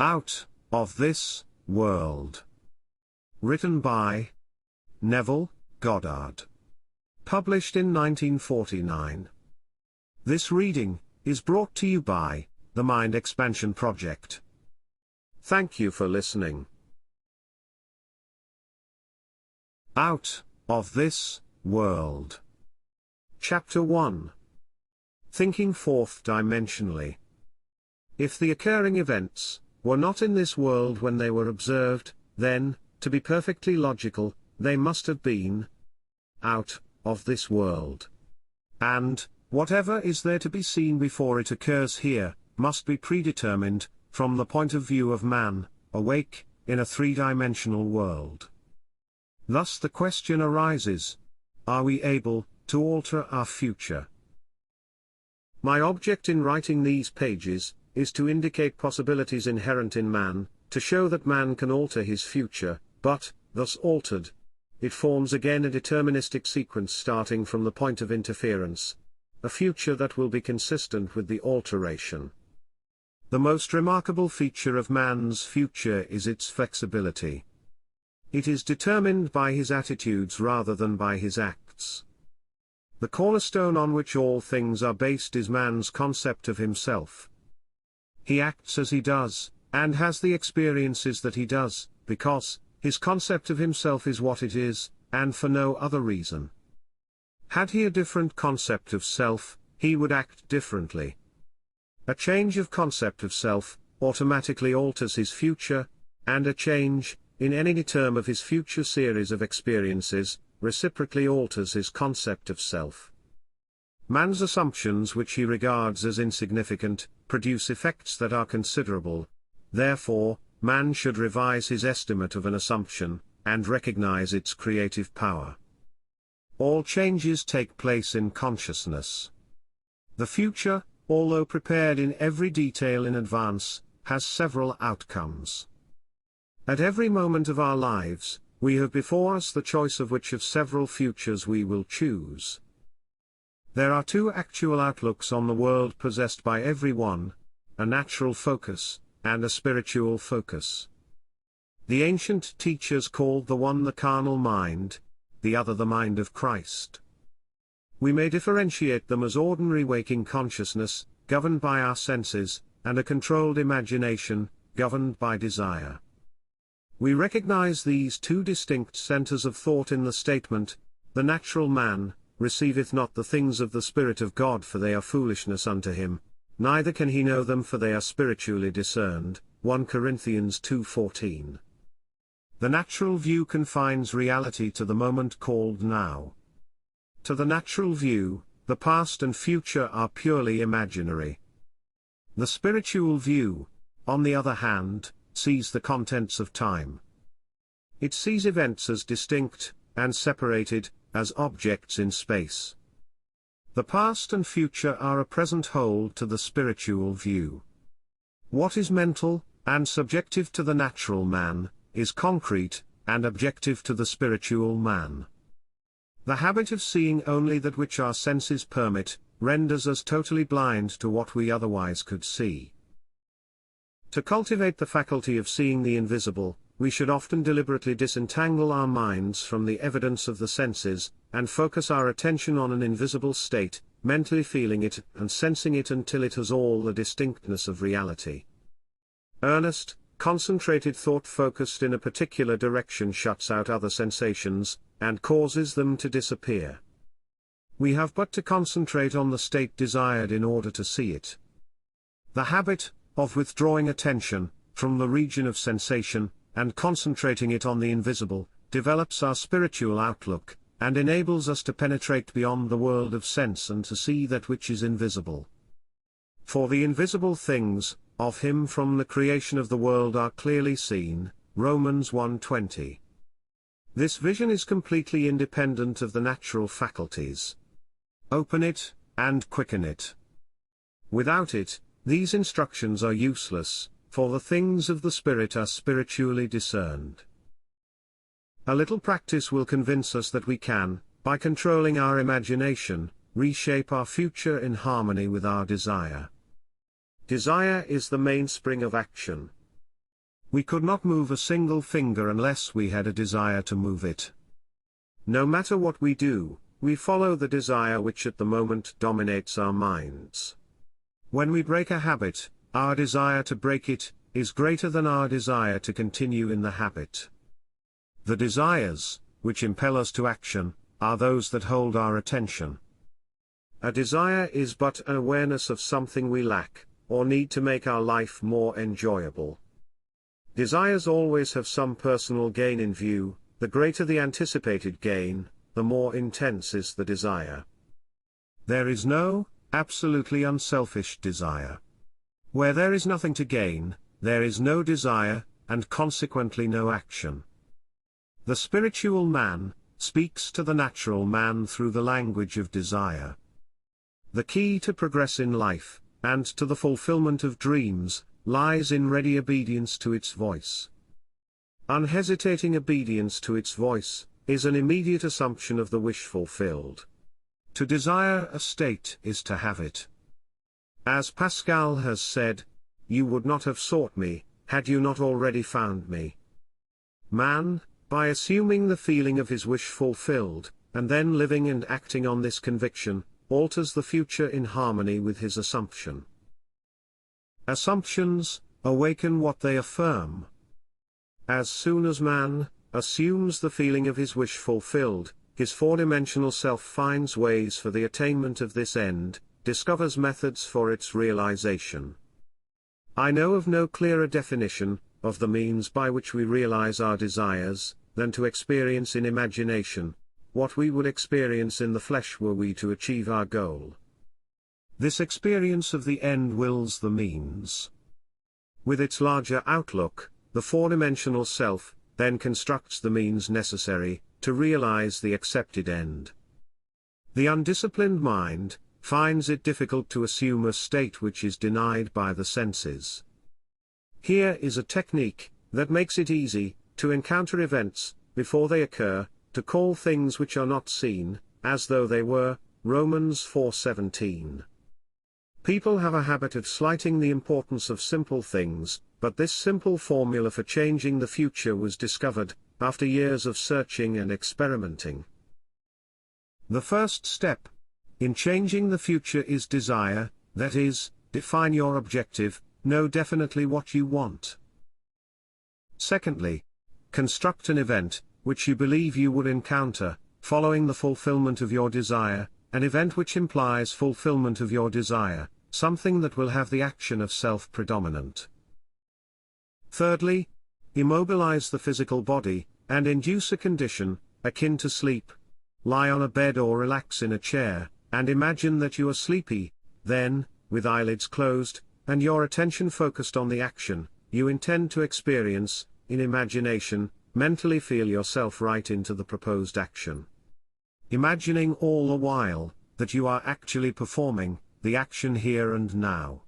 Out of This World. Written by Neville Goddard. Published in 1949. This reading is brought to you by the Mind Expansion Project. Thank you for listening. Out of This World. Chapter 1. Thinking Fourth Dimensionally. If the occurring events were not in this world when they were observed, then, to be perfectly logical, they must have been out of this world. And, whatever is there to be seen before it occurs here, must be predetermined, from the point of view of man, awake, in a three-dimensional world. Thus the question arises, are we able to alter our future? My object in writing these pages is to indicate possibilities inherent in man, to show that man can alter his future, but, thus altered, it forms again a deterministic sequence starting from the point of interference, a future that will be consistent with the alteration. The most remarkable feature of man's future is its flexibility. It is determined by his attitudes rather than by his acts. The cornerstone on which all things are based is man's concept of himself. He acts as he does, and has the experiences that he does, because his concept of himself is what it is, and for no other reason. Had he a different concept of self, he would act differently. A change of concept of self automatically alters his future, and a change, in any term of his future series of experiences, reciprocally alters his concept of self. Man's assumptions, which he regards as insignificant, produce effects that are considerable. Therefore, man should revise his estimate of an assumption, and recognize its creative power. All changes take place in consciousness. The future, although prepared in every detail in advance, has several outcomes. At every moment of our lives, we have before us the choice of which of several futures we will choose. There are two actual outlooks on the world possessed by everyone, a natural focus, and a spiritual focus. The ancient teachers called the one the carnal mind, the other the mind of Christ. We may differentiate them as ordinary waking consciousness, governed by our senses, and a controlled imagination, governed by desire. We recognize these two distinct centers of thought in the statement, the natural man receiveth not the things of the Spirit of God, for they are foolishness unto him, neither can he know them, for they are spiritually discerned. 1 Corinthians 2:14. The natural view confines reality to the moment called now. To the natural view, the past and future are purely imaginary. The spiritual view, on the other hand, sees the contents of time. It sees events as distinct, and separated, as objects in space. The past and future are a present whole to the spiritual view. What is mental, and subjective to the natural man, is concrete, and objective to the spiritual man. The habit of seeing only that which our senses permit, renders us totally blind to what we otherwise could see. To cultivate the faculty of seeing the invisible, we should often deliberately disentangle our minds from the evidence of the senses, and focus our attention on an invisible state, mentally feeling it and sensing it until it has all the distinctness of reality. Earnest, concentrated thought focused in a particular direction shuts out other sensations, and causes them to disappear. We have but to concentrate on the state desired in order to see it. The habit of withdrawing attention from the region of sensation, and concentrating it on the invisible, develops our spiritual outlook, and enables us to penetrate beyond the world of sense and to see that which is invisible. For the invisible things of him from the creation of the world are clearly seen, Romans 1:20. This vision is completely independent of the natural faculties. Open it, and quicken it. Without it, these instructions are useless, for the things of the Spirit are spiritually discerned. A little practice will convince us that we can, by controlling our imagination, reshape our future in harmony with our desire. Desire is the mainspring of action. We could not move a single finger unless we had a desire to move it. No matter what we do, we follow the desire which at the moment dominates our minds. When we break a habit, our desire to break it is greater than our desire to continue in the habit. The desires, which impel us to action, are those that hold our attention. A desire is but an awareness of something we lack, or need to make our life more enjoyable. Desires always have some personal gain in view. The greater the anticipated gain, the more intense is the desire. There is no absolutely unselfish desire. Where there is nothing to gain, there is no desire, and consequently no action. The spiritual man speaks to the natural man through the language of desire. The key to progress in life, and to the fulfillment of dreams, lies in ready obedience to its voice. Unhesitating obedience to its voice is an immediate assumption of the wish fulfilled. To desire a state is to have it. As Pascal has said, "You would not have sought me, had you not already found me." Man, by assuming the feeling of his wish fulfilled, and then living and acting on this conviction, alters the future in harmony with his assumption. Assumptions awaken what they affirm. As soon as man assumes the feeling of his wish fulfilled, his four-dimensional self finds ways for the attainment of this end, discovers methods for its realization. I know of no clearer definition of the means by which we realize our desires, than to experience in imagination what we would experience in the flesh were we to achieve our goal. This experience of the end wills the means. With its larger outlook, the four-dimensional self then constructs the means necessary to realize the accepted end. The undisciplined mind finds it difficult to assume a state which is denied by the senses. Here is a technique that makes it easy to encounter events before they occur, to call things which are not seen as though they were. Romans 4:17. People have a habit of slighting the importance of simple things, but this simple formula for changing the future was discovered after years of searching and experimenting. The first step in changing the future is desire, that is, define your objective, know definitely what you want. Secondly, construct an event which you believe you would encounter following the fulfillment of your desire, an event which implies fulfillment of your desire, something that will have the action of self predominant. Thirdly, immobilize the physical body, and induce a condition akin to sleep. Lie on a bed or relax in a chair, and imagine that you are sleepy. Then, with eyelids closed, and your attention focused on the action you intend to experience, in imagination, mentally feel yourself right into the proposed action. Imagining all the while that you are actually performing the action here and now.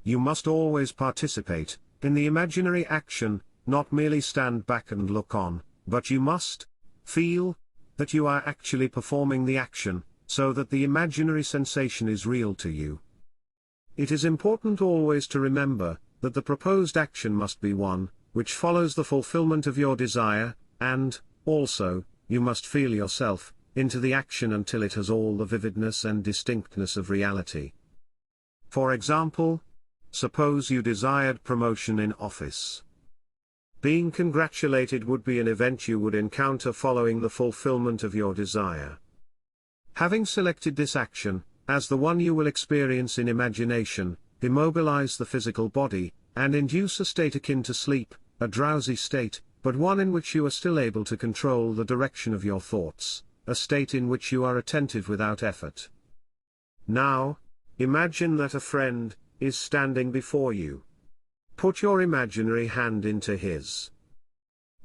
You must always participate in the imaginary action, not merely stand back and look on, but you must feel that you are actually performing the action, so that the imaginary sensation is real to you. It is important always to remember that the proposed action must be one which follows the fulfillment of your desire, and, also, you must feel yourself into the action until it has all the vividness and distinctness of reality. For example, suppose you desired promotion in office. Being congratulated would be an event you would encounter following the fulfillment of your desire. Having selected this action as the one you will experience in imagination, immobilize the physical body, and induce a state akin to sleep, a drowsy state, but one in which you are still able to control the direction of your thoughts, a state in which you are attentive without effort. Now, imagine that a friend is standing before you. Put your imaginary hand into his.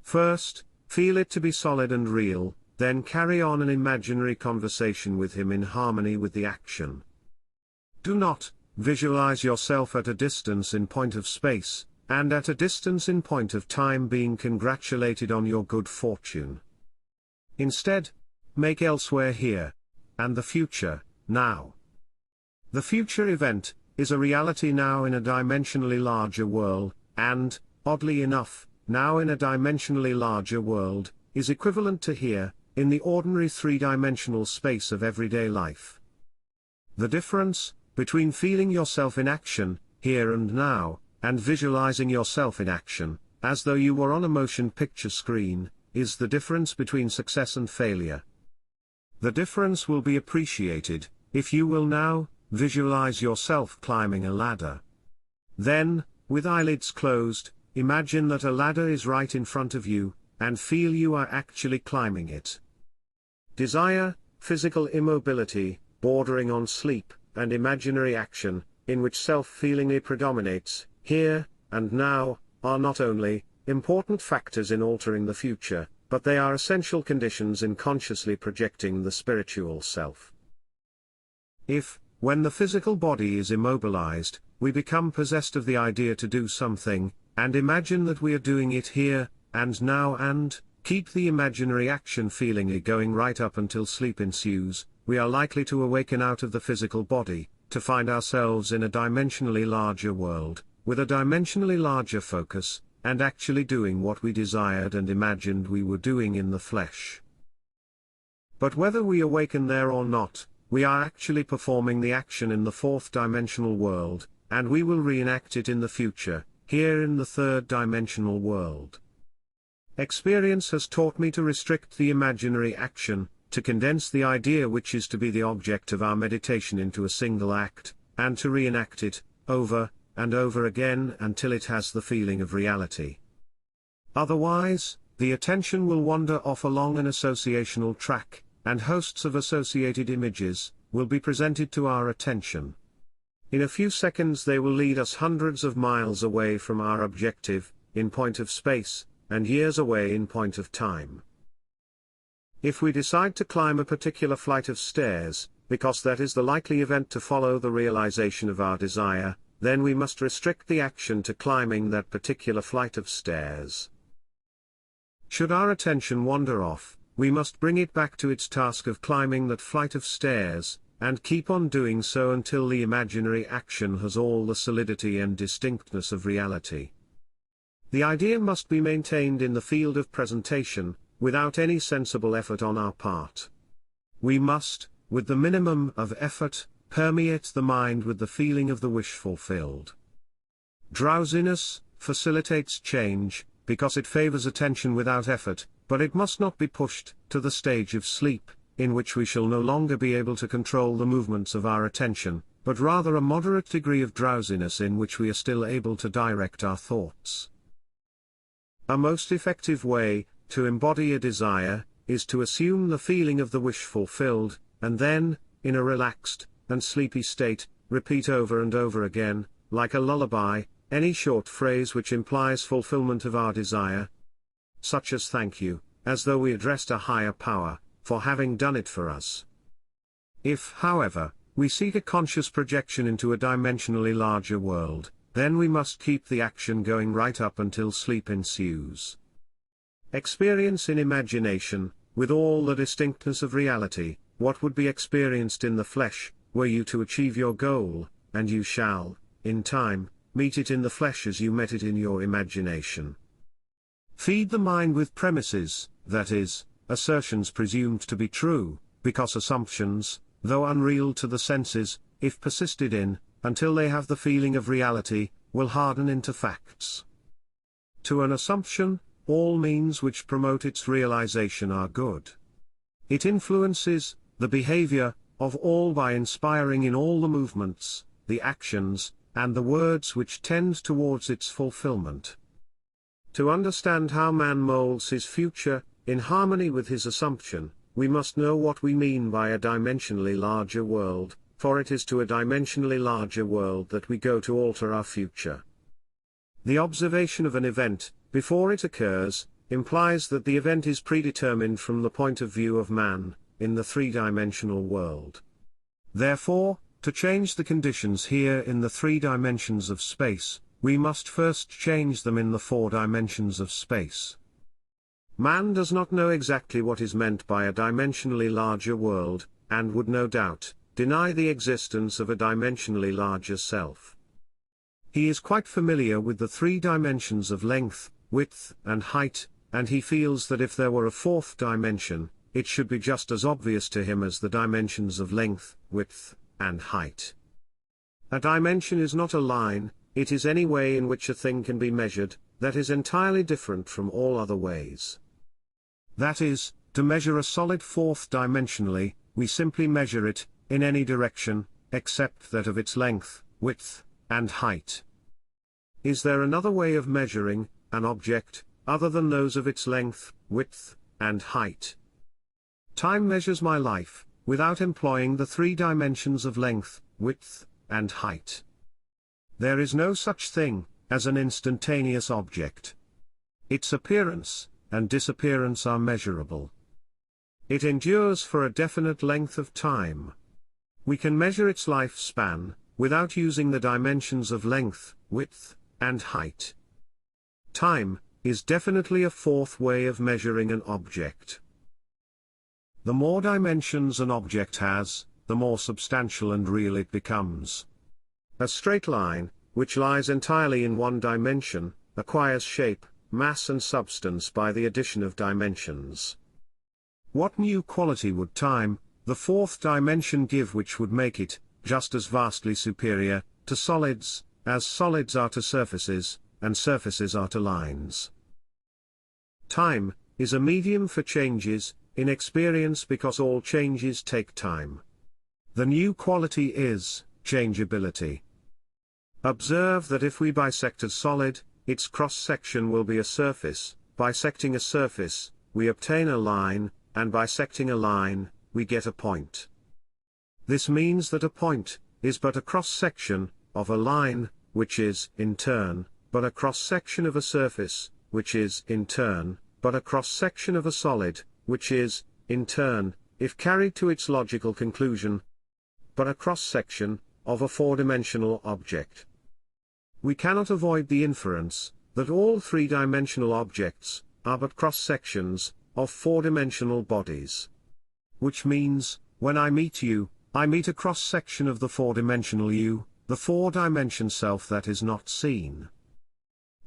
First, feel it to be solid and real, then carry on an imaginary conversation with him in harmony with the action. Do not visualize yourself at a distance in point of space, and at a distance in point of time being congratulated on your good fortune. Instead, make elsewhere here, and the future, now. The future event is a reality now in a dimensionally larger world, and, oddly enough, now in a dimensionally larger world, is equivalent to here, in the ordinary three-dimensional space of everyday life. The difference between feeling yourself in action, here and now, and visualizing yourself in action, as though you were on a motion picture screen, is the difference between success and failure. The difference will be appreciated if you will now visualize yourself climbing a ladder. Then, with eyelids closed, imagine that a ladder is right in front of you, and feel you are actually climbing it. Desire, physical immobility, bordering on sleep, and imaginary action, in which self-feeling predominates, here and now, are not only important factors in altering the future, but they are essential conditions in consciously projecting the spiritual self. If, when the physical body is immobilized, we become possessed of the idea to do something, and imagine that we are doing it here and now and keep the imaginary action feeling going right up until sleep ensues, we are likely to awaken out of the physical body, to find ourselves in a dimensionally larger world, with a dimensionally larger focus, and actually doing what we desired and imagined we were doing in the flesh. But whether we awaken there or not, we are actually performing the action in the fourth-dimensional world, and we will reenact it in the future, here in the third-dimensional world. Experience has taught me to restrict the imaginary action, to condense the idea which is to be the object of our meditation into a single act, and to reenact it, over and over again until it has the feeling of reality. Otherwise, the attention will wander off along an associational track, and hosts of associated images will be presented to our attention. In a few seconds they will lead us hundreds of miles away from our objective, in point of space, and years away in point of time. If we decide to climb a particular flight of stairs, because that is the likely event to follow the realization of our desire, then we must restrict the action to climbing that particular flight of stairs. Should our attention wander off, we must bring it back to its task of climbing that flight of stairs, and keep on doing so until the imaginary action has all the solidity and distinctness of reality. The idea must be maintained in the field of presentation, without any sensible effort on our part. We must, with the minimum of effort, permeate the mind with the feeling of the wish fulfilled. Drowsiness facilitates change, because it favors attention without effort, but it must not be pushed to the stage of sleep, in which we shall no longer be able to control the movements of our attention, but rather a moderate degree of drowsiness in which we are still able to direct our thoughts. A most effective way to embody a desire is to assume the feeling of the wish fulfilled, and then, in a relaxed and sleepy state, repeat over and over again, like a lullaby, any short phrase which implies fulfillment of our desire, such as thank you, as though we addressed a higher power, for having done it for us. If, however, we seek a conscious projection into a dimensionally larger world, then we must keep the action going right up until sleep ensues. Experience in imagination, with all the distinctness of reality, what would be experienced in the flesh, were you to achieve your goal, and you shall, in time, meet it in the flesh as you met it in your imagination. Feed the mind with premises, that is, assertions presumed to be true, because assumptions, though unreal to the senses, if persisted in, until they have the feeling of reality, will harden into facts. To an assumption, all means which promote its realization are good. It influences the behavior of all by inspiring in all the movements, the actions, and the words which tend towards its fulfillment. To understand how man molds his future, in harmony with his assumption, we must know what we mean by a dimensionally larger world, for it is to a dimensionally larger world that we go to alter our future. The observation of an event, before it occurs, implies that the event is predetermined from the point of view of man, in the three-dimensional world. Therefore, to change the conditions here in the three dimensions of space, we must first change them in the four dimensions of space. Man does not know exactly what is meant by a dimensionally larger world, and would no doubt deny the existence of a dimensionally larger self. He is quite familiar with the three dimensions of length, width, and height, and he feels that if there were a fourth dimension, it should be just as obvious to him as the dimensions of length, width, and height. A dimension is not a line, it is any way in which a thing can be measured, that is entirely different from all other ways. That is, to measure a solid fourth dimensionally, we simply measure it, in any direction, except that of its length, width, and height. Is there another way of measuring an object, other than those of its length, width, and height? Time measures my life, without employing the three dimensions of length, width, and height. There is no such thing as an instantaneous object. Its appearance and disappearance are measurable. It endures for a definite length of time. We can measure its lifespan, without using the dimensions of length, width, and height. Time is definitely a fourth way of measuring an object. The more dimensions an object has, the more substantial and real it becomes. A straight line, which lies entirely in one dimension, acquires shape, mass and substance by the addition of dimensions. What new quality would time, the fourth dimension, give which would make it, just as vastly superior, to solids, as solids are to surfaces, and surfaces are to lines? Time is a medium for changes, in experience, because all changes take time. The new quality is changeability. Observe that if we bisect a solid, its cross-section will be a surface. Bisecting a surface, we obtain a line, and bisecting a line, we get a point. This means that a point is but a cross-section of a line, which is, in turn, but a cross-section of a surface, which is, in turn, but a cross-section of a solid, which is, in turn, if carried to its logical conclusion, but a cross-section of a four-dimensional object. We cannot avoid the inference that all three-dimensional objects are but cross-sections of four-dimensional bodies. Which means, when I meet you, I meet a cross-section of the four-dimensional you, the four-dimension self that is not seen.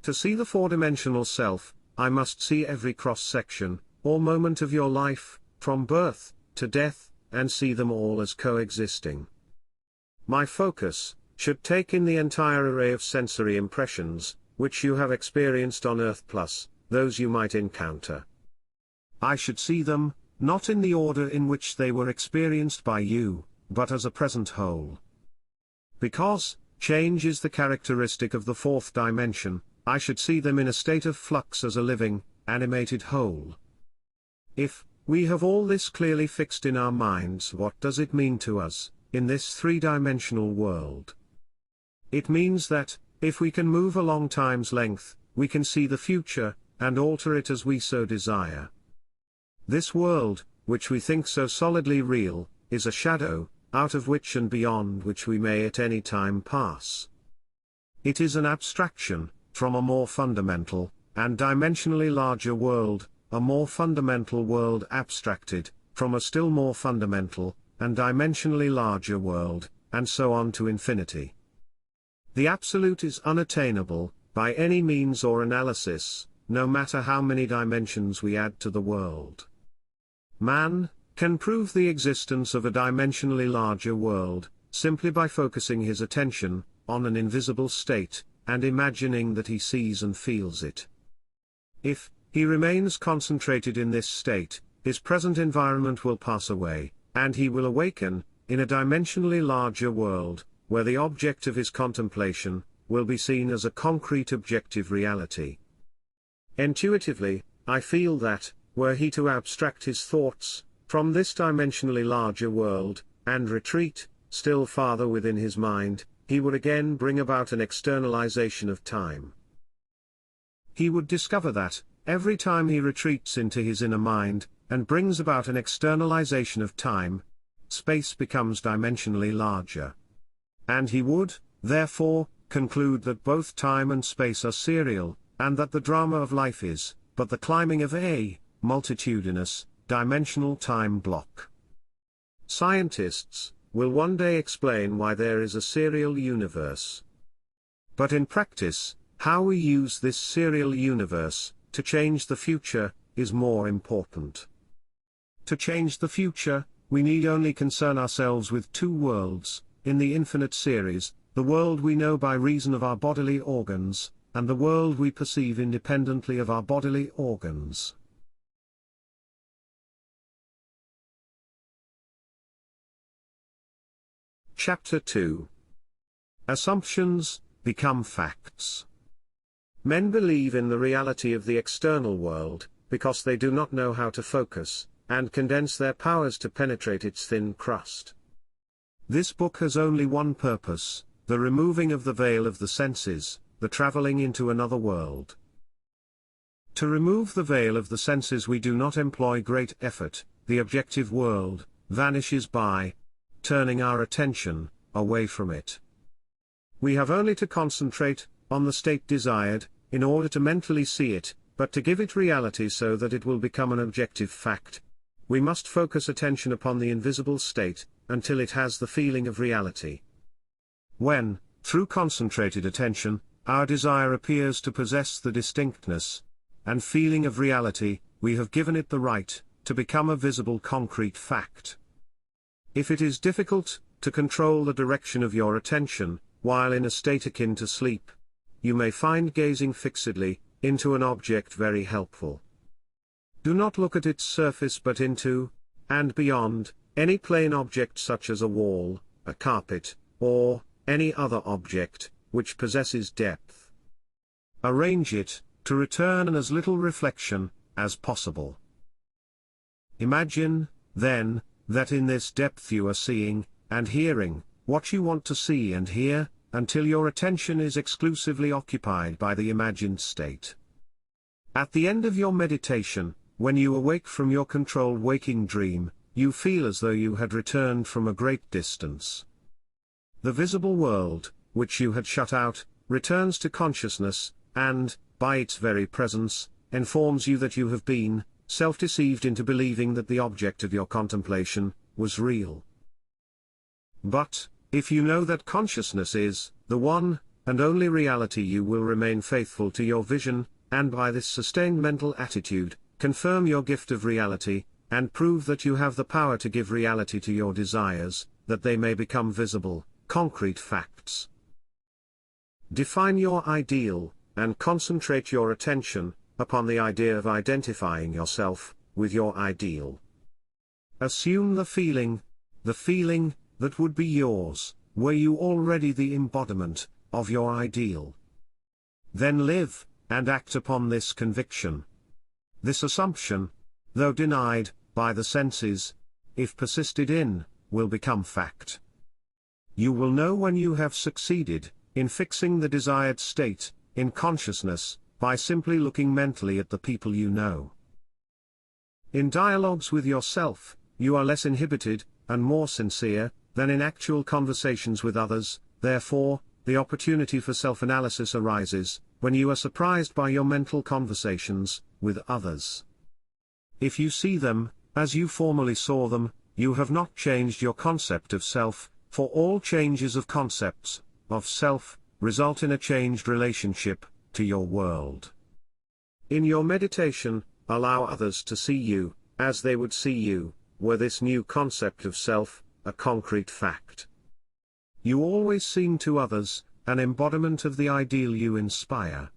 To see the four-dimensional self, I must see every cross-section, or moment of your life, from birth to death, and see them all as coexisting. My focus should take in the entire array of sensory impressions, which you have experienced on Earth plus those you might encounter. I should see them, not in the order in which they were experienced by you, but as a present whole. Because change is the characteristic of the fourth dimension, I should see them in a state of flux as a living, animated whole. If we have all this clearly fixed in our minds, what does it mean to us, in this three-dimensional world? It means that, if we can move along time's length, we can see the future, and alter it as we so desire. This world, which we think so solidly real, is a shadow, out of which and beyond which we may at any time pass. It is an abstraction, from a more fundamental, and dimensionally larger world, a more fundamental world abstracted, from a still more fundamental, and dimensionally larger world, and so on to infinity. The absolute is unattainable, by any means or analysis, no matter how many dimensions we add to the world. Man can prove the existence of a dimensionally larger world, simply by focusing his attention on an invisible state, and imagining that he sees and feels it. If he remains concentrated in this state, his present environment will pass away, and he will awaken, in a dimensionally larger world, where the object of his contemplation will be seen as a concrete objective reality. Intuitively, I feel that, were he to abstract his thoughts from this dimensionally larger world, and retreat still farther within his mind, he would again bring about an externalization of time. He would discover that, every time he retreats into his inner mind, and brings about an externalization of time, space becomes dimensionally larger. And he would, therefore, conclude that both time and space are serial, and that the drama of life is but the climbing of a multitudinous, dimensional time block. Scientists will one day explain why there is a serial universe. But in practice, how we use this serial universe to change the future is more important. To change the future, we need only concern ourselves with two worlds, in the infinite series, the world we know by reason of our bodily organs, and the world we perceive independently of our bodily organs. Chapter 2. Assumptions become facts. Men believe in the reality of the external world, because they do not know how to focus and condense their powers to penetrate its thin crust. This book has only one purpose: the removing of the veil of the senses, the traveling into another world. To remove the veil of the senses we do not employ great effort, the objective world vanishes by turning our attention away from it. We have only to concentrate on the state desired, in order to mentally see it, but to give it reality so that it will become an objective fact, we must focus attention upon the invisible state, until it has the feeling of reality. When, through concentrated attention, our desire appears to possess the distinctness and feeling of reality, we have given it the right to become a visible concrete fact. If it is difficult to control the direction of your attention, while in a state akin to sleep, you may find gazing fixedly into an object very helpful. Do not look at its surface but into, and beyond, any plane object such as a wall, a carpet, or any other object which possesses depth. Arrange it to return as little reflection as possible. Imagine, then, that in this depth you are seeing and hearing what you want to see and hear, until your attention is exclusively occupied by the imagined state. At the end of your meditation, when you awake from your controlled waking dream, you feel as though you had returned from a great distance. The visible world, which you had shut out, returns to consciousness, and, by its very presence, informs you that you have been self-deceived into believing that the object of your contemplation was real. But, if you know that consciousness is the one and only reality, you will remain faithful to your vision, and by this sustained mental attitude, confirm your gift of reality, and prove that you have the power to give reality to your desires, that they may become visible, concrete facts. Define your ideal, and concentrate your attention upon the idea of identifying yourself with your ideal. Assume the feeling that would be yours, were you already the embodiment of your ideal. Then live and act upon this conviction. This assumption, though denied by the senses, if persisted in, will become fact. You will know when you have succeeded in fixing the desired state in consciousness by simply looking mentally at the people you know. In dialogues with yourself, you are less inhibited and more sincere than in actual conversations with others. Therefore, the opportunity for self-analysis arises when you are surprised by your mental conversations with others. If you see them as you formerly saw them, you have not changed your concept of self, for all changes of concepts of self result in a changed relationship to your world. In your meditation, allow others to see you as they would see you were this new concept of self a concrete fact. You always seem to others an embodiment of the ideal you inspire.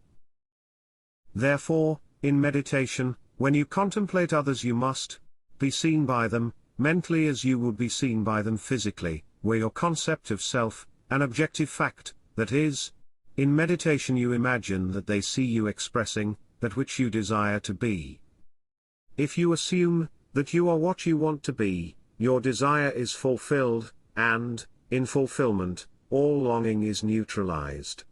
Therefore, in meditation, when you contemplate others, you must be seen by them mentally as you would be seen by them physically, where your concept of self an objective fact, that is, in meditation you imagine that they see you expressing that which you desire to be. If you assume that you are what you want to be, your desire is fulfilled, and, in fulfillment, all longing is neutralized.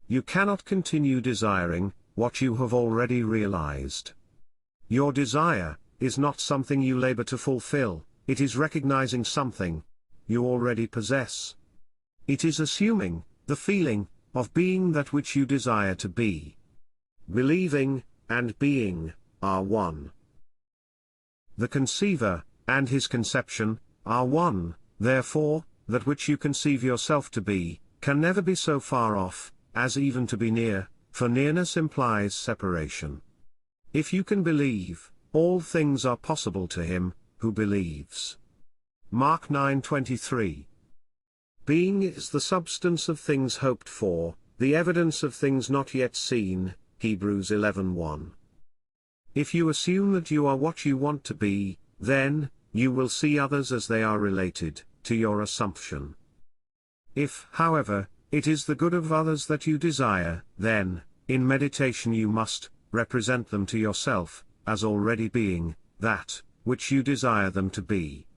You cannot continue desiring what you have already realized. Your desire is not something you labor to fulfill, it is recognizing something you already possess. It is assuming the feeling of being that which you desire to be. Believing and being are one. The conceiver and his conception are one, therefore, that which you conceive yourself to be can never be so far off as even to be near, for nearness implies separation. If you can believe, all things are possible to him who believes. Mark 9:23. Being is the substance of things hoped for, the evidence of things not yet seen, Hebrews 11:1. If you assume that you are what you want to be, then, you will see others as they are related to your assumption. If, however, it is the good of others that you desire, then, in meditation you must represent them to yourself as already being that which you desire them to be.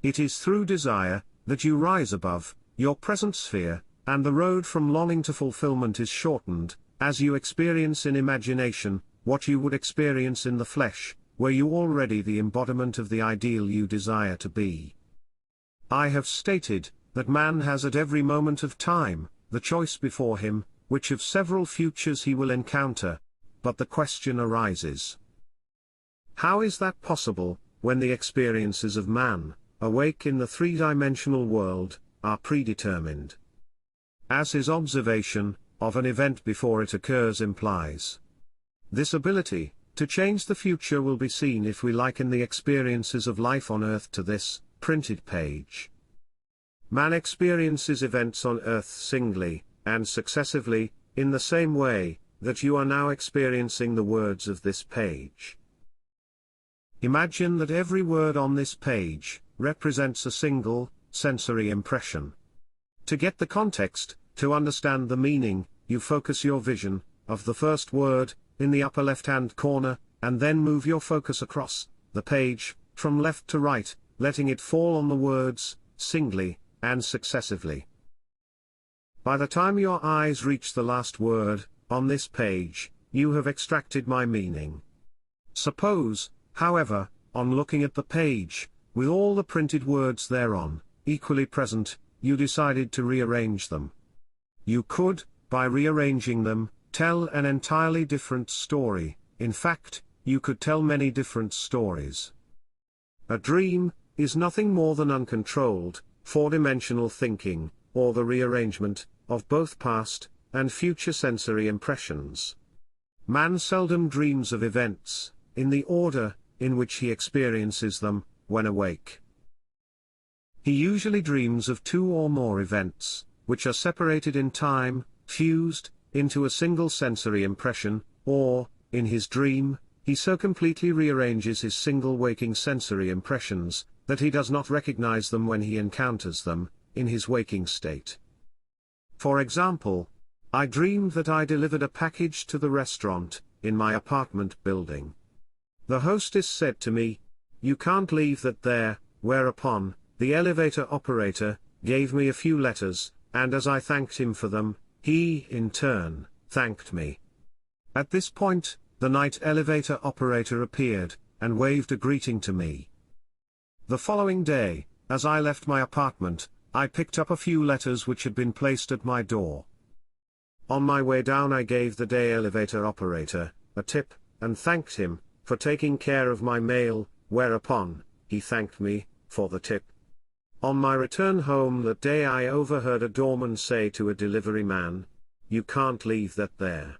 It is through desire that you rise above your present sphere, and the road from longing to fulfillment is shortened, as you experience in imagination what you would experience in the flesh, were you already the embodiment of the ideal you desire to be. I have stated that man has at every moment of time the choice before him, which of several futures he will encounter, but the question arises: how is that possible, when the experiences of man, awake in the three-dimensional world, are predetermined? As his observation of an event before it occurs implies. This ability to change the future will be seen if we liken the experiences of life on earth to this printed page. Man experiences events on earth singly, and successively, in the same way that you are now experiencing the words of this page. Imagine that every word on this page represents a single sensory impression. To get the context, to understand the meaning, you focus your vision of the first word in the upper left-hand corner, and then move your focus across the page from left to right, letting it fall on the words singly and successively. By the time your eyes reach the last word on this page, you have extracted my meaning. Suppose, however, on looking at the page, with all the printed words thereon equally present, you decided to rearrange them. You could, by rearranging them, tell an entirely different story. In fact, you could tell many different stories. A dream is nothing more than uncontrolled, four-dimensional thinking, or the rearrangement of both past and future sensory impressions. Man seldom dreams of events in the order in which he experiences them when awake. He usually dreams of two or more events, which are separated in time, fused into a single sensory impression, or, in his dream, he so completely rearranges his single waking sensory impressions, that he does not recognize them when he encounters them in his waking state. For example, I dreamed that I delivered a package to the restaurant in my apartment building. The hostess said to me, "You can't leave that there," whereupon the elevator operator gave me a few letters, and as I thanked him for them, he, in turn, thanked me. At this point, the night elevator operator appeared, and waved a greeting to me. The following day, as I left my apartment, I picked up a few letters which had been placed at my door. On my way down I gave the day elevator operator a tip, and thanked him for taking care of my mail, whereupon he thanked me for the tip. On my return home that day I overheard a doorman say to a delivery man, "You can't leave that there."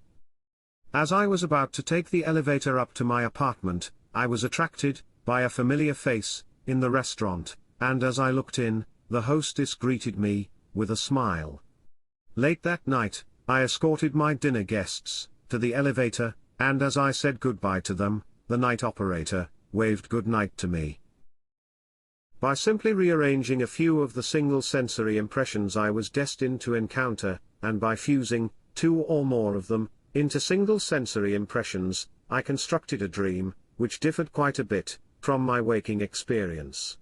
As I was about to take the elevator up to my apartment, I was attracted by a familiar face in the restaurant, and as I looked in, the hostess greeted me with a smile. Late that night, I escorted my dinner guests to the elevator, and as I said goodbye to them, the night operator waved good night to me. By simply rearranging a few of the single sensory impressions I was destined to encounter, and by fusing two or more of them into single sensory impressions, I constructed a dream which differed quite a bit from my waking experience.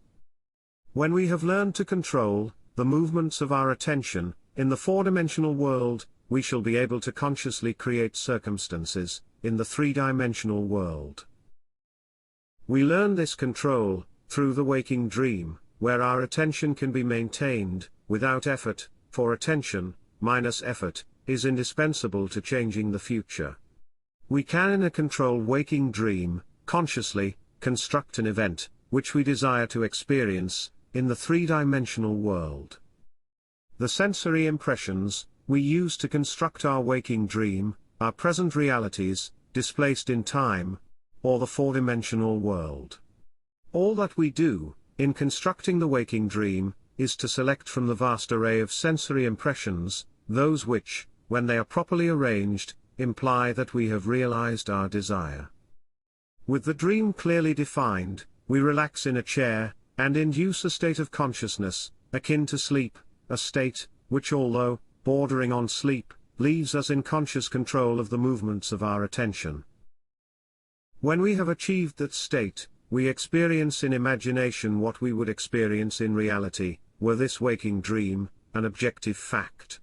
When we have learned to control the movements of our attention in the four-dimensional world, we shall be able to consciously create circumstances in the three-dimensional world. We learn this control through the waking dream, where our attention can be maintained without effort, for attention minus effort is indispensable to changing the future. We can in a controlled waking dream consciously construct an event which we desire to experience in the three-dimensional world. The sensory impressions we use to construct our waking dream, our present realities, displaced in time, or the four-dimensional world. All that we do, in constructing the waking dream, is to select from the vast array of sensory impressions, those which, when they are properly arranged, imply that we have realized our desire. With the dream clearly defined, we relax in a chair, and induce a state of consciousness, akin to sleep, a state, which although bordering on sleep, leaves us in conscious control of the movements of our attention. When we have achieved that state, we experience in imagination what we would experience in reality, were this waking dream an objective fact.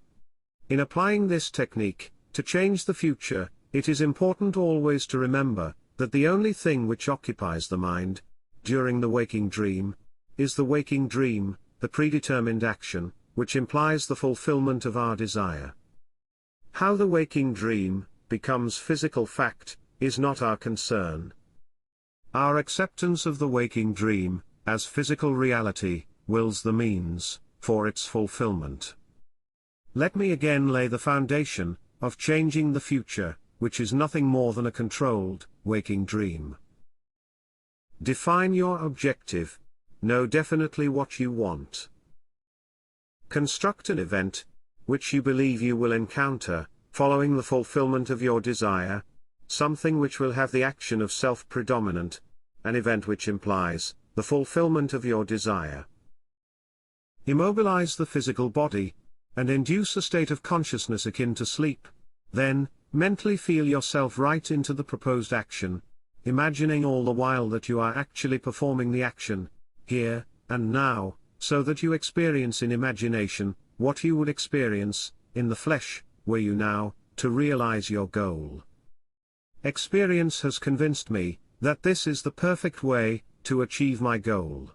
In applying this technique, to change the future, it is important always to remember that the only thing which occupies the mind, during the waking dream, is the waking dream, the predetermined action, which implies the fulfillment of our desire. How the waking dream becomes physical fact is not our concern. Our acceptance of the waking dream, as physical reality, wills the means for its fulfillment. Let me again lay the foundation of changing the future, which is nothing more than a controlled, waking dream. Define your objective. Know definitely what you want. Construct an event, which you believe you will encounter, following the fulfillment of your desire, something which will have the action of self-predominant, an event which implies the fulfillment of your desire. Immobilize the physical body, and induce a state of consciousness akin to sleep. Then, mentally feel yourself right into the proposed action, imagining all the while that you are actually performing the action, here and now, so that you experience in imagination what you would experience in the flesh, were you now to realize your goal. Experience has convinced me that this is the perfect way to achieve my goal.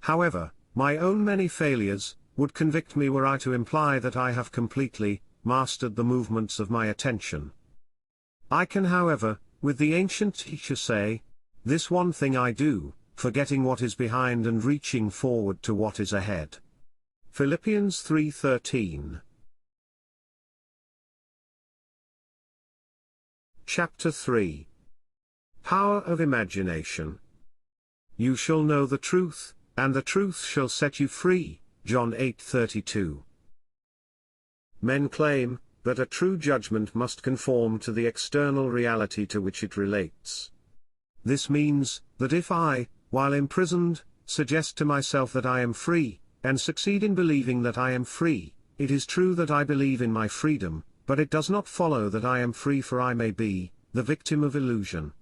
However, my own many failures would convict me were I to imply that I have completely mastered the movements of my attention. I can, however, with the ancient teacher say, this one thing I do, forgetting what is behind and reaching forward to what is ahead. Philippians 3:13. Chapter 3. Power of Imagination. You shall know the truth, and the truth shall set you free. John 8:32. Men claim that a true judgment must conform to the external reality to which it relates. This means that if I, while imprisoned, suggest to myself that I am free, and succeed in believing that I am free, it is true that I believe in my freedom, but it does not follow that I am free, for I may be the victim of illusion.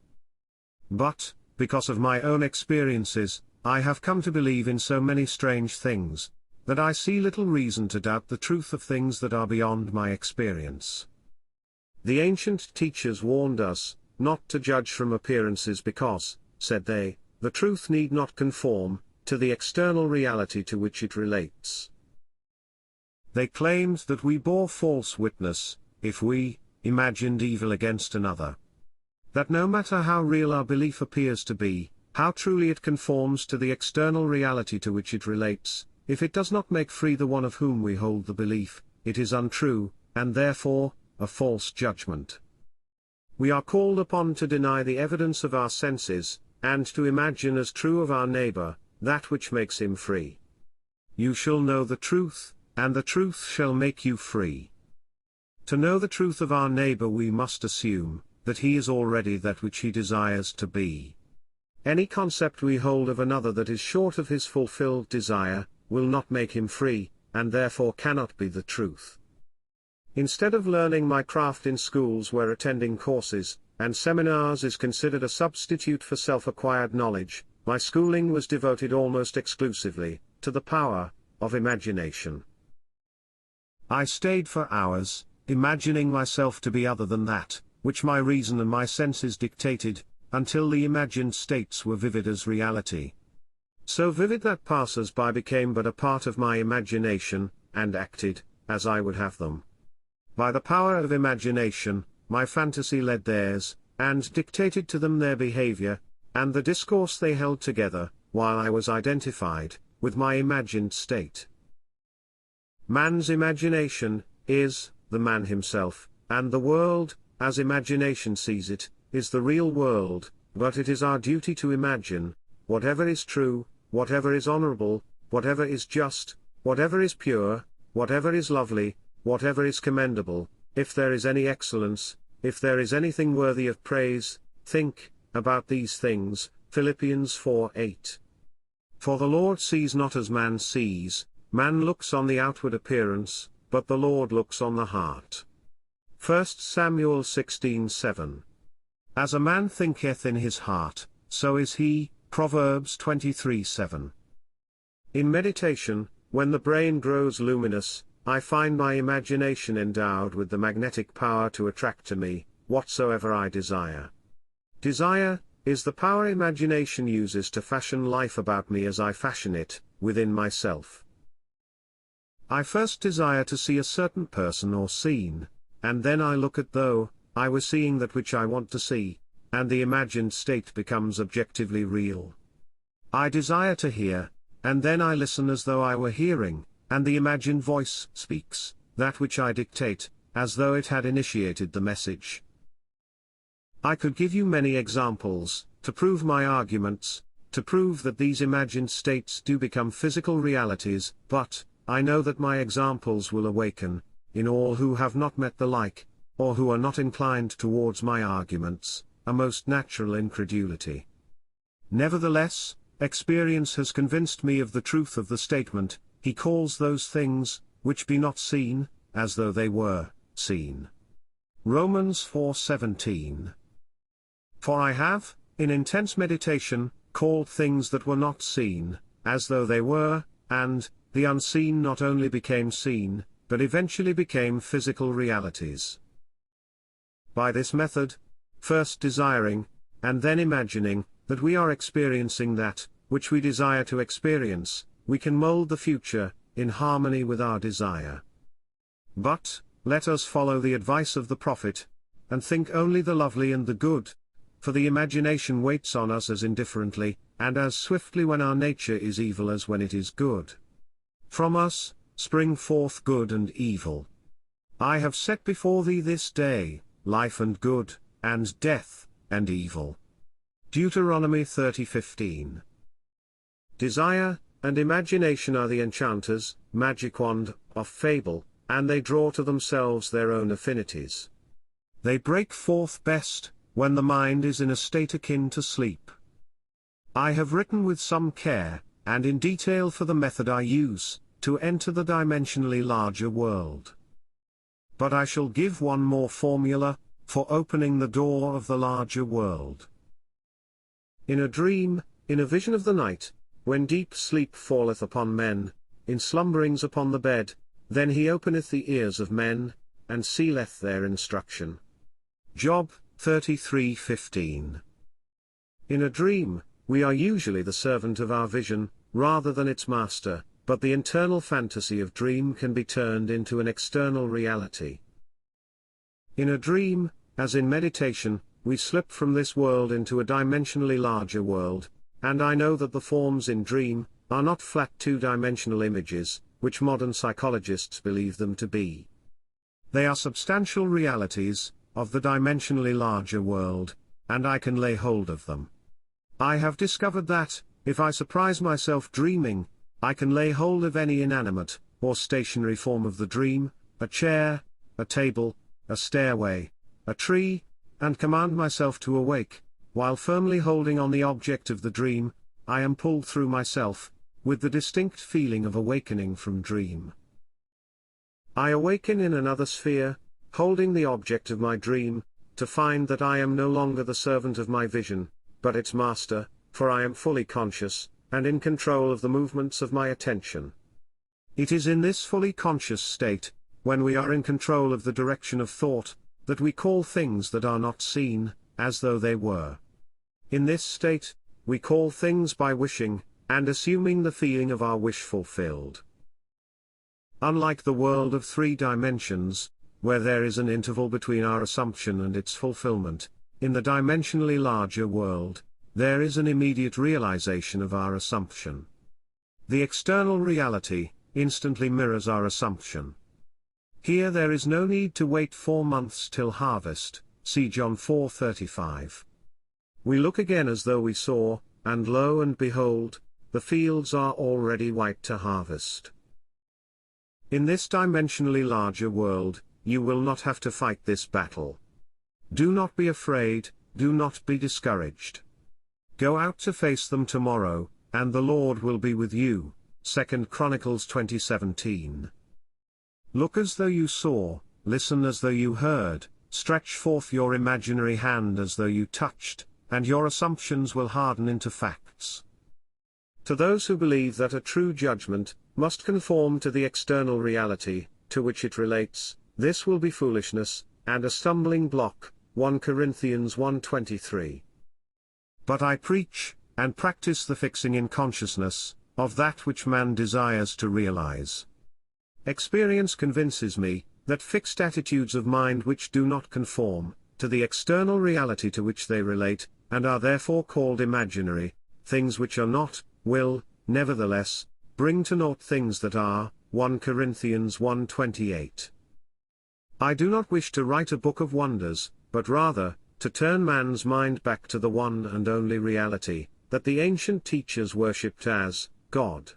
But, because of my own experiences, I have come to believe in so many strange things, that I see little reason to doubt the truth of things that are beyond my experience. The ancient teachers warned us not to judge from appearances because, said they, the truth need not conform to the external reality to which it relates. They claimed that we bore false witness if we imagined evil against another. That no matter how real our belief appears to be, how truly it conforms to the external reality to which it relates, if it does not make free the one of whom we hold the belief, it is untrue, and therefore, a false judgment. We are called upon to deny the evidence of our senses, and to imagine as true of our neighbor, that which makes him free. You shall know the truth, and the truth shall make you free. To know the truth of our neighbor, we must assume that he is already that which he desires to be. Any concept we hold of another that is short of his fulfilled desire, will not make him free, and therefore cannot be the truth. Instead of learning my craft in schools where attending courses and seminars is considered a substitute for self-acquired knowledge, my schooling was devoted almost exclusively to the power of imagination. I stayed for hours, imagining myself to be other than that which my reason and my senses dictated, until the imagined states were vivid as reality. So vivid that passers-by became but a part of my imagination, and acted as I would have them. By the power of imagination, my fantasy led theirs, and dictated to them their behavior, and the discourse they held together, while I was identified with my imagined state. Man's imagination is the man himself, and the world, as imagination sees it, is the real world, but it is our duty to imagine, whatever is true, whatever is honorable, whatever is just, whatever is pure, whatever is lovely, whatever is commendable, if there is any excellence, if there is anything worthy of praise, think about these things. Philippians 4:8. For the Lord sees not as man sees, man looks on the outward appearance, but the Lord looks on the heart. 1 Samuel 16:7. As a man thinketh in his heart, so is he. Proverbs 23:7. In meditation, when the brain grows luminous, I find my imagination endowed with the magnetic power to attract to me whatsoever I desire. Desire is the power imagination uses to fashion life about me as I fashion it within myself. I first desire to see a certain person or scene, and then I look as though I were seeing that which I want to see, and the imagined state becomes objectively real. I desire to hear, and then I listen as though I were hearing, and the imagined voice speaks that which I dictate, as though it had initiated the message. I could give you many examples, to prove my arguments, to prove that these imagined states do become physical realities, but I know that my examples will awaken, in all who have not met the like, or who are not inclined towards my arguments, a most natural incredulity. Nevertheless, experience has convinced me of the truth of the statement, he calls those things, which be not seen, as though they were seen. Romans 4:17. For I have, in intense meditation, called things that were not seen, as though they were, and the unseen not only became seen, but eventually became physical realities. By this method, first desiring, and then imagining, that we are experiencing that which we desire to experience, we can mold the future in harmony with our desire. But, let us follow the advice of the prophet, and think only the lovely and the good, for the imagination waits on us as indifferently, and as swiftly when our nature is evil as when it is good. From us spring forth good and evil. I have set before thee this day, life and good, and death, and evil. Deuteronomy 30:15. Desire and imagination are the enchanters, magic wand, of fable, and they draw to themselves their own affinities. They break forth best, when the mind is in a state akin to sleep. I have written with some care, and in detail for the method I use, to enter the dimensionally larger world. But I shall give one more formula, for opening the door of the larger world. In a dream, in a vision of the night, when deep sleep falleth upon men, in slumberings upon the bed, then he openeth the ears of men, and sealeth their instruction. Job 33:15. In a dream, we are usually the servant of our vision, rather than its master, but the internal fantasy of dream can be turned into an external reality. In a dream, as in meditation, we slip from this world into a dimensionally larger world, and I know that the forms in dream are not flat two-dimensional images, which modern psychologists believe them to be. They are substantial realities of the dimensionally larger world, and I can lay hold of them. I have discovered that, if I surprise myself dreaming, I can lay hold of any inanimate or stationary form of the dream, a chair, a table, a stairway, a tree, and command myself to awake. While firmly holding on the object of the dream, I am pulled through myself, with the distinct feeling of awakening from dream. I awaken in another sphere, holding the object of my dream, to find that I am no longer the servant of my vision, but its master, for I am fully conscious, and in control of the movements of my attention. It is in this fully conscious state, when we are in control of the direction of thought, that we call things that are not seen, as though they were. In this state, we call things by wishing, and assuming the feeling of our wish fulfilled. Unlike the world of three dimensions, where there is an interval between our assumption and its fulfillment, in the dimensionally larger world, there is an immediate realization of our assumption. The external reality instantly mirrors our assumption. Here there is no need to wait 4 months till harvest, see John 4:35. We look again as though we saw, and lo and behold, the fields are already white to harvest. In this dimensionally larger world, you will not have to fight this battle. Do not be afraid, do not be discouraged. Go out to face them tomorrow, and the Lord will be with you. 2 Chronicles 20:17. Look as though you saw, listen as though you heard, stretch forth your imaginary hand as though you touched, and your assumptions will harden into facts. To those who believe that a true judgment must conform to the external reality to which it relates, this will be foolishness, and a stumbling block. 1 Corinthians 1:23. But I preach, and practice the fixing in consciousness, of that which man desires to realize. Experience convinces me, that fixed attitudes of mind which do not conform to the external reality to which they relate, and are therefore called imaginary, things which are not, will, nevertheless, bring to naught things that are. 1 Corinthians 1:28. I do not wish to write a book of wonders, but rather, to turn man's mind back to the one and only reality, that the ancient teachers worshipped as God.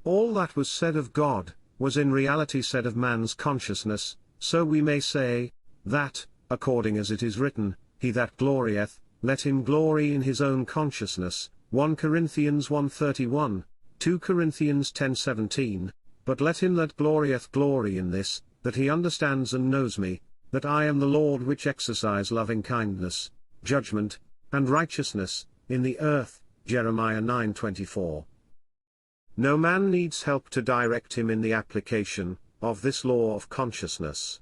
All that was said of God, was in reality said of man's consciousness, so we may say, that, according as it is written, he that glorieth, let him glory in his own consciousness, 1 Corinthians 1:31, 2 Corinthians 10:17, but let him that glorieth glory in this, that he understands and knows me, that I am the Lord which exercise loving kindness, judgment, and righteousness, in the earth, Jeremiah 9:24. No man needs help to direct him in the application of this law of consciousness.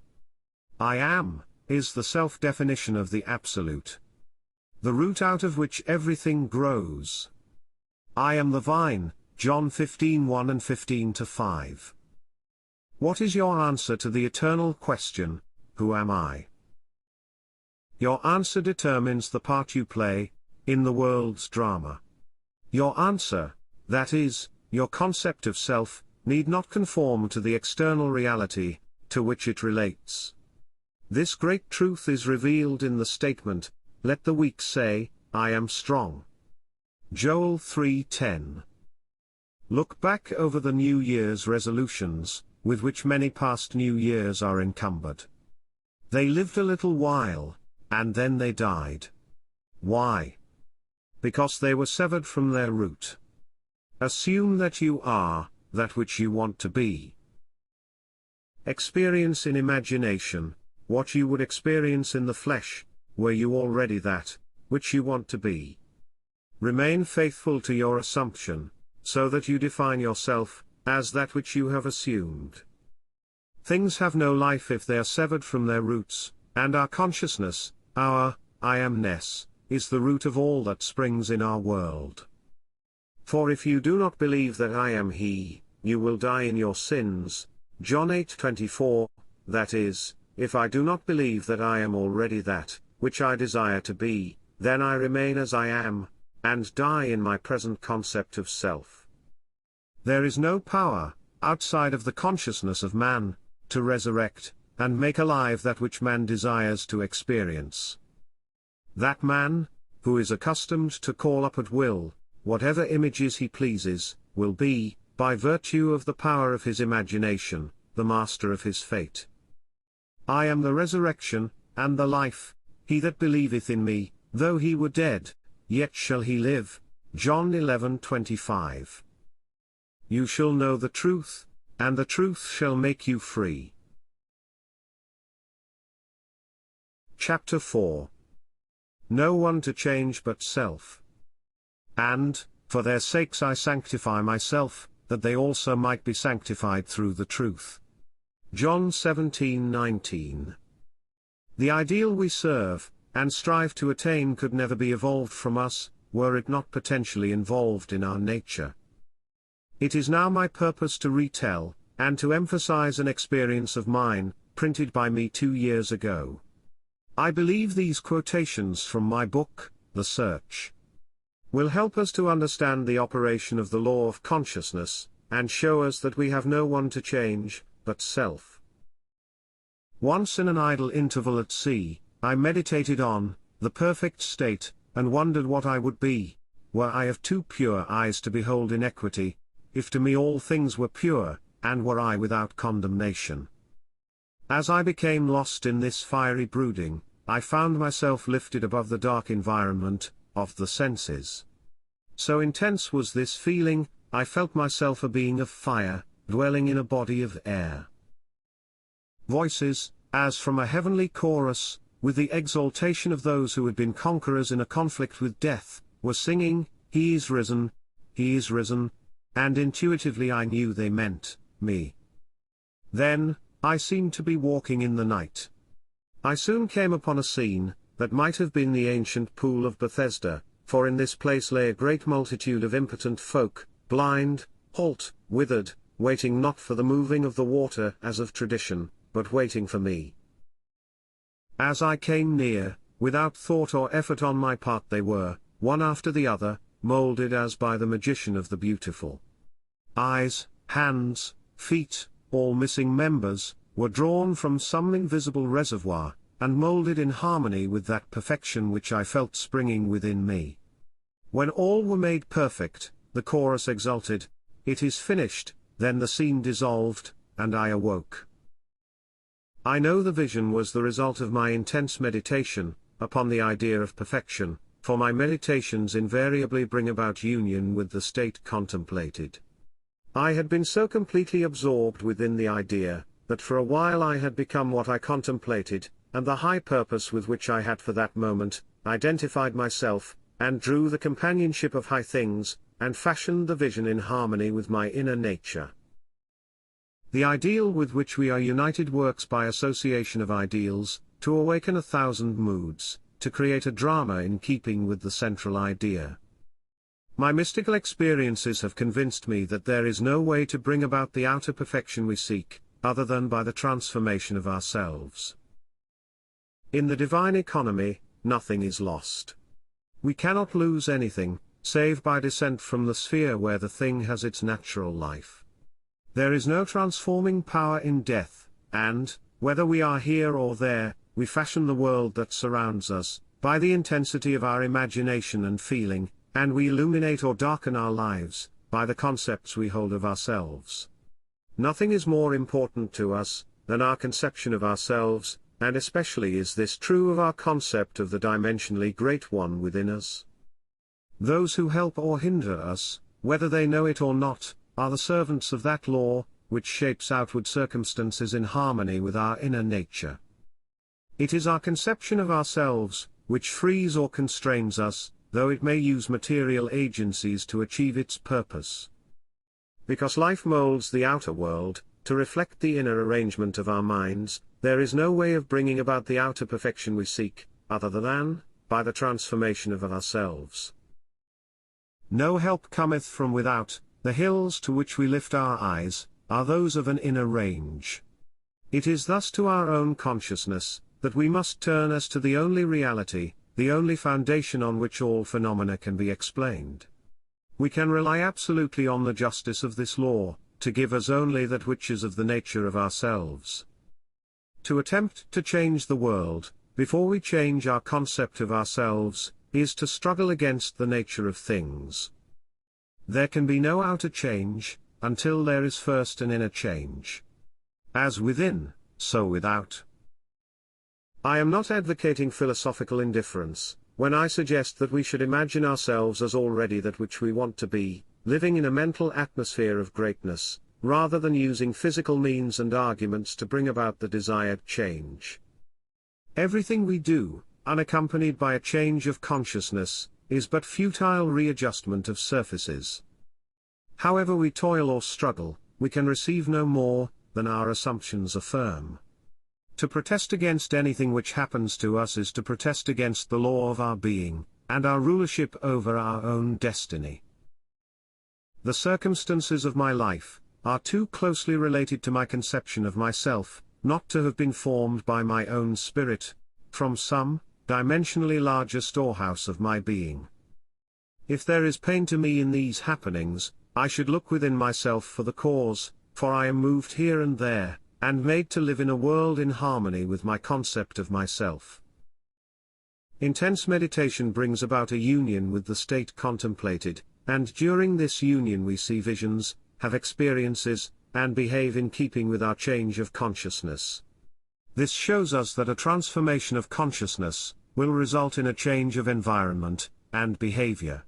I am, is the self-definition of the Absolute. The root out of which everything grows. I am the vine, John 15:1 and 15-5. What is your answer to the eternal question, who am I? Your answer determines the part you play in the world's drama. Your answer, that is, your concept of self, need not conform to the external reality to which it relates. This great truth is revealed in the statement, let the weak say, I am strong. Joel 3:10. Look back over the New Year's resolutions, with which many past New Years are encumbered. They lived a little while, and then they died. Why? Because they were severed from their root. Assume that you are that which you want to be. Experience in imagination what you would experience in the flesh, were you already that which you want to be. Remain faithful to your assumption, so that you define yourself as that which you have assumed. Things have no life if they are severed from their roots, and our consciousness, our I amness, is the root of all that springs in our world. For if you do not believe that I am He, you will die in your sins. John 8:24, that is, if I do not believe that I am already that which I desire to be, then I remain as I am, and die in my present concept of self. There is no power, outside of the consciousness of man, to resurrect, and make alive that which man desires to experience. That man, who is accustomed to call up at will, whatever images he pleases, will be, by virtue of the power of his imagination, the master of his fate. I am the resurrection, and the life. He that believeth in me, though he were dead, yet shall he live. John 11:25. You shall know the truth, and the truth shall make you free. Chapter 4. No one to change but self. And, for their sakes I sanctify myself, that they also might be sanctified through the truth. John 17:19. The ideal we serve, and strive to attain could never be evolved from us, were it not potentially involved in our nature. It is now my purpose to retell, and to emphasize an experience of mine, printed by me 2 years ago. I believe these quotations from my book, The Search, will help us to understand the operation of the law of consciousness, and show us that we have no one to change, but but self. Once in an idle interval at sea, I meditated on the perfect state, and wondered what I would be, were I of too pure eyes to behold inequity, if to me all things were pure, and were I without condemnation. As I became lost in this fiery brooding, I found myself lifted above the dark environment of the senses. So intense was this feeling, I felt myself a being of fire, dwelling in a body of air. Voices, as from a heavenly chorus, with the exaltation of those who had been conquerors in a conflict with death, were singing, "He is risen, he is risen," and intuitively I knew they meant me. Then, I seemed to be walking in the night. I soon came upon a scene that might have been the ancient pool of Bethesda, for in this place lay a great multitude of impotent folk, blind, halt, withered, waiting not for the moving of the water as of tradition, but waiting for me. As I came near, without thought or effort on my part they were, one after the other, molded as by the magician of the beautiful. Eyes, hands, feet, all missing members, were drawn from some invisible reservoir, and molded in harmony with that perfection which I felt springing within me. When all were made perfect, the chorus exulted, "It is finished," then the scene dissolved, and I awoke. I know the vision was the result of my intense meditation upon the idea of perfection, for my meditations invariably bring about union with the state contemplated. I had been so completely absorbed within the idea, that for a while I had become what I contemplated, and the high purpose with which I had for that moment identified myself, and drew the companionship of high things, and fashioned the vision in harmony with my inner nature. The ideal with which we are united works by association of ideals, to awaken 1,000 moods, to create a drama in keeping with the central idea. My mystical experiences have convinced me that there is no way to bring about the outer perfection we seek, other than by the transformation of ourselves. In the divine economy, nothing is lost. We cannot lose anything, save by descent from the sphere where the thing has its natural life. There is no transforming power in death, and, whether we are here or there, we fashion the world that surrounds us, by the intensity of our imagination and feeling, and we illuminate or darken our lives, by the concepts we hold of ourselves. Nothing is more important to us, than our conception of ourselves, and especially is this true of our concept of the dimensionally great one within us. Those who help or hinder us, whether they know it or not, are the servants of that law, which shapes outward circumstances in harmony with our inner nature. It is our conception of ourselves, which frees or constrains us, though it may use material agencies to achieve its purpose. Because life molds the outer world, to reflect the inner arrangement of our minds, there is no way of bringing about the outer perfection we seek, other than by the transformation of ourselves. No help cometh from without. The hills to which we lift our eyes, are those of an inner range. It is thus to our own consciousness, that we must turn as to the only reality, the only foundation on which all phenomena can be explained. We can rely absolutely on the justice of this law, to give us only that which is of the nature of ourselves. To attempt to change the world, before we change our concept of ourselves, is to struggle against the nature of things. There can be no outer change, until there is first an inner change. As within, so without. I am not advocating philosophical indifference, when I suggest that we should imagine ourselves as already that which we want to be, living in a mental atmosphere of greatness, rather than using physical means and arguments to bring about the desired change. Everything we do, unaccompanied by a change of consciousness, is but futile readjustment of surfaces. However we toil or struggle, we can receive no more than our assumptions affirm. To protest against anything which happens to us is to protest against the law of our being, and our rulership over our own destiny. The circumstances of my life are too closely related to my conception of myself, not to have been formed by my own spirit, from some dimensionally larger storehouse of my being. If there is pain to me in these happenings, I should look within myself for the cause, for I am moved here and there, and made to live in a world in harmony with my concept of myself. Intense meditation brings about a union with the state contemplated, and during this union we see visions, have experiences, and behave in keeping with our change of consciousness. This shows us that a transformation of consciousness will result in a change of environment and behavior.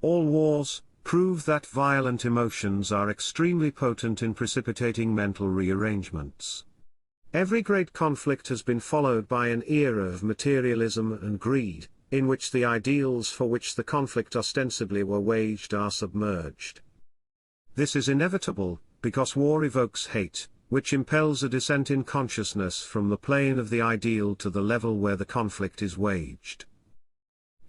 All wars prove that violent emotions are extremely potent in precipitating mental rearrangements. Every great conflict has been followed by an era of materialism and greed, in which the ideals for which the conflict ostensibly were waged are submerged. This is inevitable, because war evokes hate, which impels a descent in consciousness from the plane of the ideal to the level where the conflict is waged.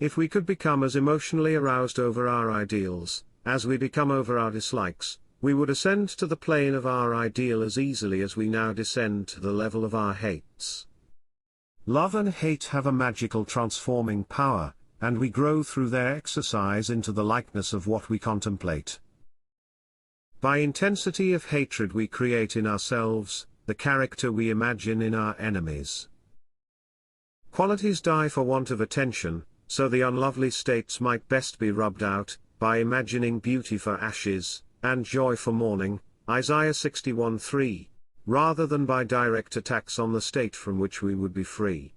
If we could become as emotionally aroused over our ideals, as we become over our dislikes, we would ascend to the plane of our ideal as easily as we now descend to the level of our hates. Love and hate have a magical transforming power, and we grow through their exercise into the likeness of what we contemplate. By intensity of hatred we create in ourselves the character we imagine in our enemies. Qualities die for want of attention, so the unlovely states might best be rubbed out, by imagining beauty for ashes, and joy for mourning, Isaiah 61:3, rather than by direct attacks on the state from which we would be free.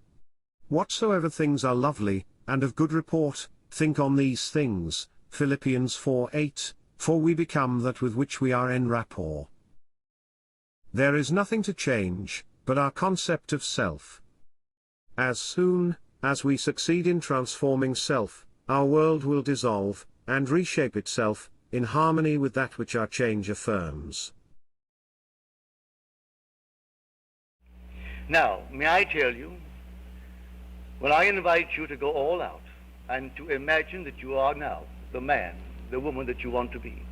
Whatsoever things are lovely, and of good report, think on these things, Philippians 4:8, for we become that with which we are en rapport. There is nothing to change, but our concept of self. As soon as we succeed in transforming self, our world will dissolve, and reshape itself, in harmony with that which our change affirms. Now, may I tell you, when I invite you to go all out, and to imagine that you are now the man, the woman that you want to be,